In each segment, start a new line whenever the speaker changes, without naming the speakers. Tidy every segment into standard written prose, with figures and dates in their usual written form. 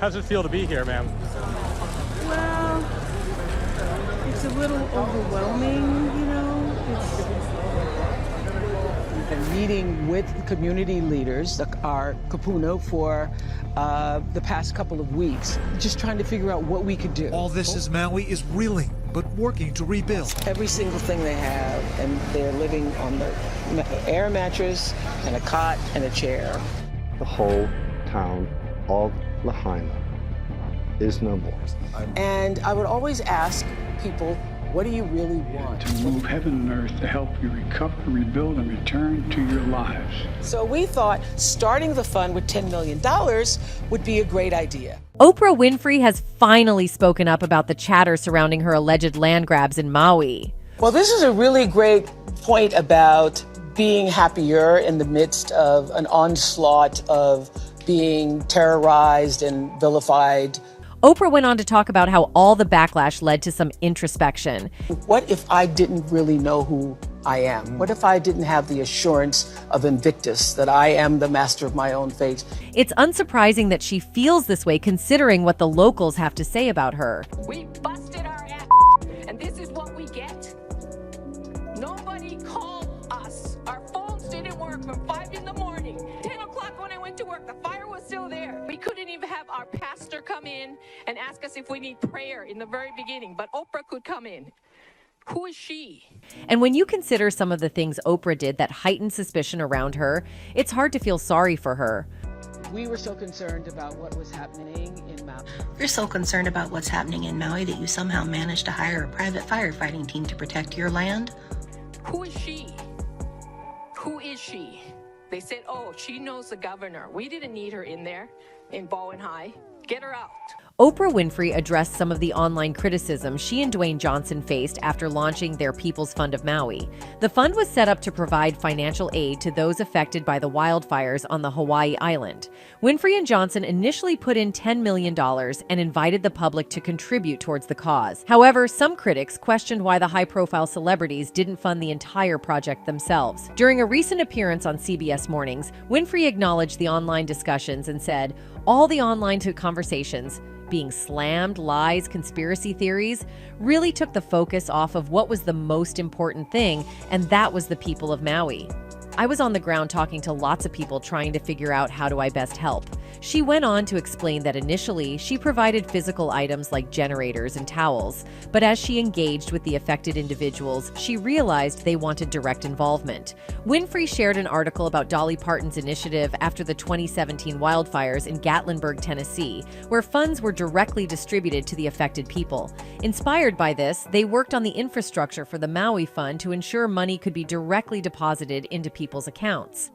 How's it feel to be here, ma'am?
Well, it's a little overwhelming, you know.
We've been meeting with community leaders, our kapuna, for the past couple of weeks, just trying to figure out what we could do.
All this as Maui is reeling, but working to rebuild.
Every single thing they have, and they're living on the air mattress and a cot and a chair.
The whole town of Lahaina is no more.
And I would always ask people, what do you really want?
To move heaven and earth to help you recover, rebuild, and return to your lives.
So we thought starting the fund with $10 million would be a great idea.
Oprah Winfrey has finally spoken up about the chatter surrounding her alleged land grabs in Maui.
Well, this is a really great point about being happier in the midst of an onslaught of being terrorized and vilified.
Oprah went on to talk about how all the backlash led to some introspection.
What if I didn't really know who I am? What if I didn't have the assurance of Invictus, that I am the master of my own fate?
It's unsurprising that she feels this way considering what the locals have to say about her.
We busted our ass, and this is what we get. Nobody called us. Our phones didn't work from 5 in the morning. 10 o'clock when I went to work, the fire was still there. We couldn't even have our pastor come in and ask us if we need prayer in the very beginning, but Oprah could come in. Who is she?
And when you consider some of the things Oprah did that heightened suspicion around her, it's hard to feel sorry for her.
We were so concerned about what was happening in Maui.
You're so concerned about what's happening in Maui that you somehow managed to hire a private firefighting team to protect your land?
Who is she? Who is she? They said, oh, she knows the governor. We didn't need her in there in Bowen High. Get her out.
Oprah Winfrey addressed some of the online criticism she and Dwayne Johnson faced after launching their People's Fund of Maui. The fund was set up to provide financial aid to those affected by the wildfires on the Hawaii island. Winfrey and Johnson initially put in $10 million and invited the public to contribute towards the cause. However, some critics questioned why the high-profile celebrities didn't fund the entire project themselves. During a recent appearance on CBS Mornings, Winfrey acknowledged the online discussions and said, all the online conversations, being slammed, lies, conspiracy theories, really took the focus off of what was the most important thing, and that was the people of Maui. I was on the ground talking to lots of people trying to figure out how do I best help. She went on to explain that initially she provided physical items like generators and towels, but as she engaged with the affected individuals, she realized they wanted direct involvement. Winfrey shared an article about Dolly Parton's initiative after the 2017 wildfires in Gatlinburg, Tennessee, where funds were directly distributed to the affected people. Inspired by this, they worked on the infrastructure for the Maui Fund to ensure money could be directly deposited into people's accounts.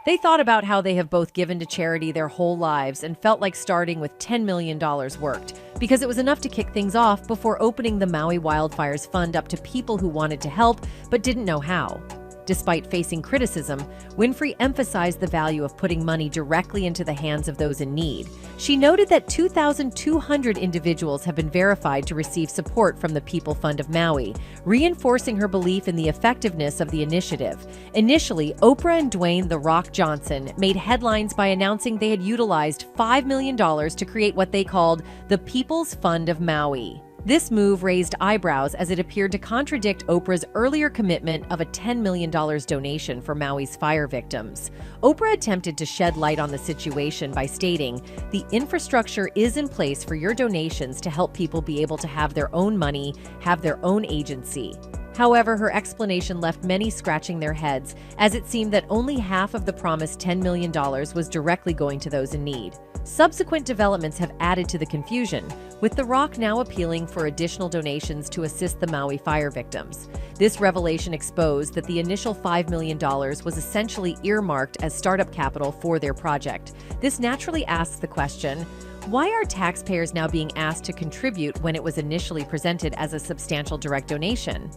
They thought about how they have both given to charity their whole lives and felt like starting with $10 million worked, because it was enough to kick things off before opening the Maui Wildfires Fund up to people who wanted to help but didn't know how. Despite facing criticism, Winfrey emphasized the value of putting money directly into the hands of those in need. She noted that 2,200 individuals have been verified to receive support from the People Fund of Maui, reinforcing her belief in the effectiveness of the initiative. Initially, Oprah and Dwayne "The Rock" Johnson made headlines by announcing they had utilized $5 million to create what they called the People's Fund of Maui. This move raised eyebrows as it appeared to contradict Oprah's earlier commitment of a $10 million donation for Maui's fire victims. Oprah attempted to shed light on the situation by stating, "The infrastructure is in place for your donations to help people be able to have their own money, have their own agency." However, her explanation left many scratching their heads, as it seemed that only half of the promised $10 million was directly going to those in need. Subsequent developments have added to the confusion, with The Rock now appealing for additional donations to assist the Maui fire victims. This revelation exposed that the initial $5 million was essentially earmarked as startup capital for their project. This naturally asks the question, why are taxpayers now being asked to contribute when it was initially presented as a substantial direct donation?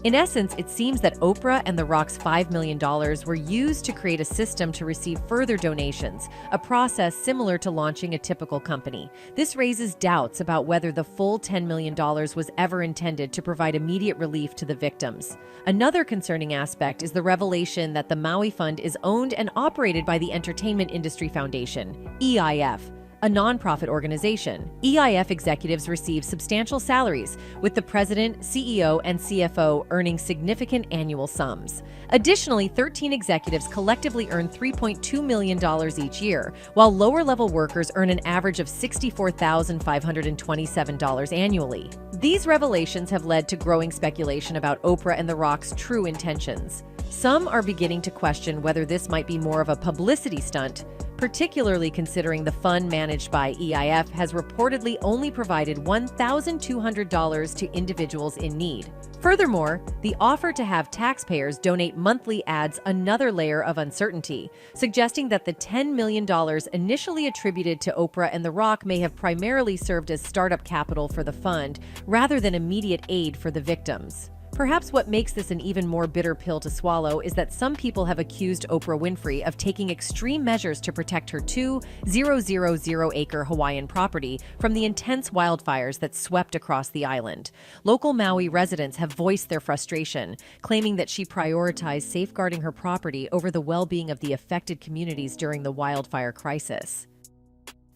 In essence, it seems that Oprah and The Rock's $5 million were used to create a system to receive further donations, a process similar to launching a typical company. This raises doubts about whether the full $10 million was ever intended to provide immediate relief to the victims. Another concerning aspect is the revelation that the Maui Fund is owned and operated by the Entertainment Industry Foundation, EIF, a nonprofit organization. EIF executives receive substantial salaries, with the president, CEO, and CFO earning significant annual sums. Additionally, 13 executives collectively earn $3.2 million each year, while lower-level workers earn an average of $64,527 annually. These revelations have led to growing speculation about Oprah and The Rock's true intentions. Some are beginning to question whether this might be more of a publicity stunt, particularly considering the fund managed by EIF has reportedly only provided $1,200 to individuals in need. Furthermore, the offer to have taxpayers donate monthly adds another layer of uncertainty, suggesting that the $10 million initially attributed to Oprah and The Rock may have primarily served as startup capital for the fund rather than immediate aid for the victims. Perhaps what makes this an even more bitter pill to swallow is that some people have accused Oprah Winfrey of taking extreme measures to protect her 2,000-acre Hawaiian property from the intense wildfires that swept across the island. Local Maui residents have voiced their frustration, claiming that she prioritized safeguarding her property over the well-being of the affected communities during the wildfire crisis.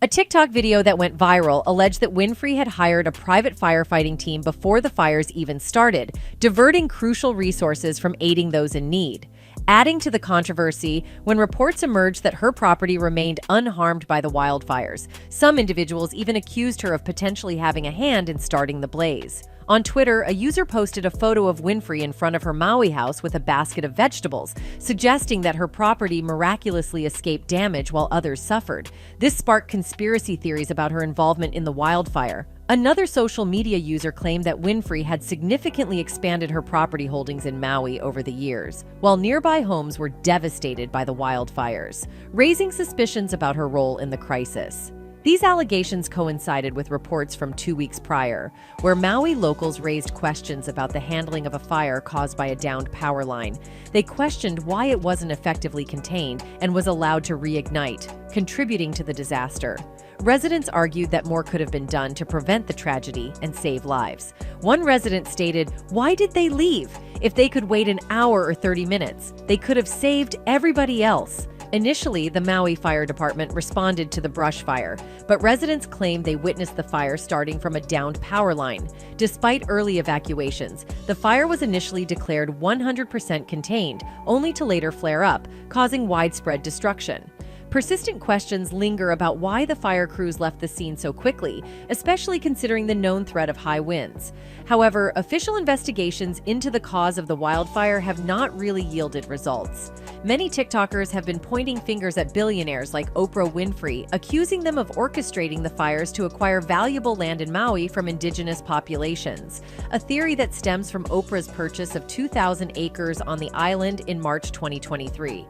A TikTok video that went viral alleged that Winfrey had hired a private firefighting team before the fires even started, diverting crucial resources from aiding those in need. Adding to the controversy, when reports emerged that her property remained unharmed by the wildfires, some individuals even accused her of potentially having a hand in starting the blaze. On Twitter, a user posted a photo of Winfrey in front of her Maui house with a basket of vegetables, suggesting that her property miraculously escaped damage while others suffered. This sparked conspiracy theories about her involvement in the wildfire. Another social media user claimed that Winfrey had significantly expanded her property holdings in Maui over the years, while nearby homes were devastated by the wildfires, raising suspicions about her role in the crisis. These allegations coincided with reports from 2 weeks prior, where Maui locals raised questions about the handling of a fire caused by a downed power line. They questioned why it wasn't effectively contained and was allowed to reignite, contributing to the disaster. Residents argued that more could have been done to prevent the tragedy and save lives. One resident stated, "Why did they leave? If they could wait an hour or 30 minutes, they could have saved everybody else." Initially, the Maui Fire Department responded to the brush fire, but residents claimed they witnessed the fire starting from a downed power line. Despite early evacuations, the fire was initially declared 100% contained, only to later flare up, causing widespread destruction. Persistent questions linger about why the fire crews left the scene so quickly, especially considering the known threat of high winds. However, official investigations into the cause of the wildfire have not really yielded results. Many TikTokers have been pointing fingers at billionaires like Oprah Winfrey, accusing them of orchestrating the fires to acquire valuable land in Maui from indigenous populations, a theory that stems from Oprah's purchase of 2,000 acres on the island in March 2023.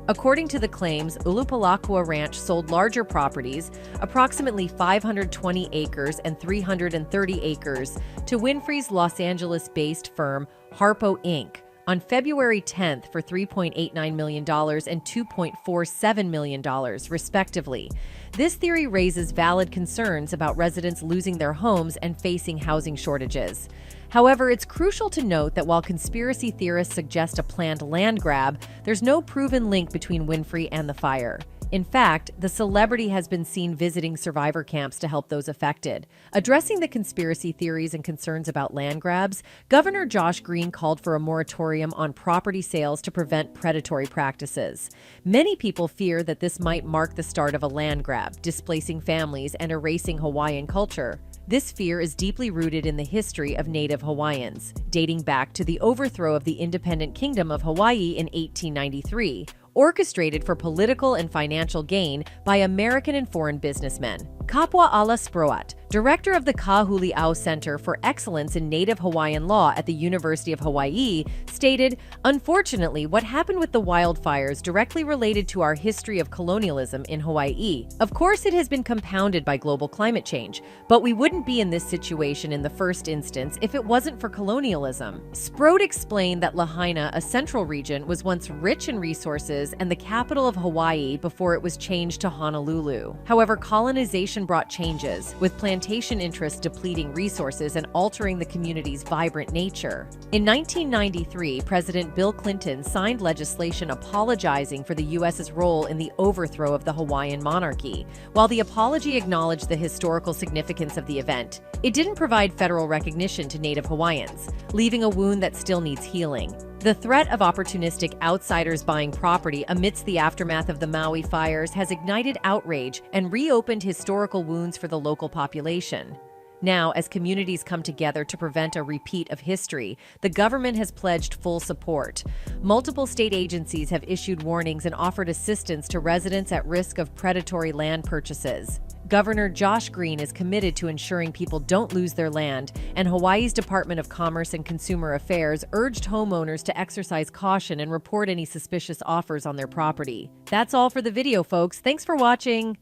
According to the claims, Ulupalakua Ranch sold larger properties, approximately 520 acres and 330 acres, to Winfrey's Los Angeles-based firm Harpo Inc. on February 10th for $3.89 million and $2.47 million, respectively. This theory raises valid concerns about residents losing their homes and facing housing shortages. However, it's crucial to note that while conspiracy theorists suggest a planned land grab, there's no proven link between Winfrey and the fire. In fact, the celebrity has been seen visiting survivor camps to help those affected. Addressing the conspiracy theories and concerns about land grabs, Governor Josh Green called for a moratorium on property sales to prevent predatory practices. Many people fear that this might mark the start of a land grab, displacing families and erasing Hawaiian culture. This fear is deeply rooted in the history of Native Hawaiians, dating back to the overthrow of the independent Kingdom of Hawaii in 1893, orchestrated for political and financial gain by American and foreign businessmen. Kapua Ala Sproat, director of the Kahuli'au Center for Excellence in Native Hawaiian Law at the University of Hawaii, stated, "Unfortunately, what happened with the wildfires directly related to our history of colonialism in Hawaii. Of course, it has been compounded by global climate change, but we wouldn't be in this situation in the first instance if it wasn't for colonialism." Sproat explained that Lahaina, a central region, was once rich in resources and the capital of Hawaii before it was changed to Honolulu. However, colonization demolition brought changes, with plantation interests depleting resources and altering the community's vibrant nature. In 1993, President Bill Clinton signed legislation apologizing for the U.S.'s role in the overthrow of the Hawaiian monarchy. While the apology acknowledged the historical significance of the event, it didn't provide federal recognition to Native Hawaiians, leaving a wound that still needs healing. The threat of opportunistic outsiders buying property amidst the aftermath of the Maui fires has ignited outrage and reopened historical wounds for the local population. Now, as communities come together to prevent a repeat of history, the government has pledged full support. Multiple state agencies have issued warnings and offered assistance to residents at risk of predatory land purchases. Governor Josh Green is committed to ensuring people don't lose their land, and Hawaii's Department of Commerce and Consumer Affairs urged homeowners to exercise caution and report any suspicious offers on their property. That's all for the video, folks. Thanks for watching.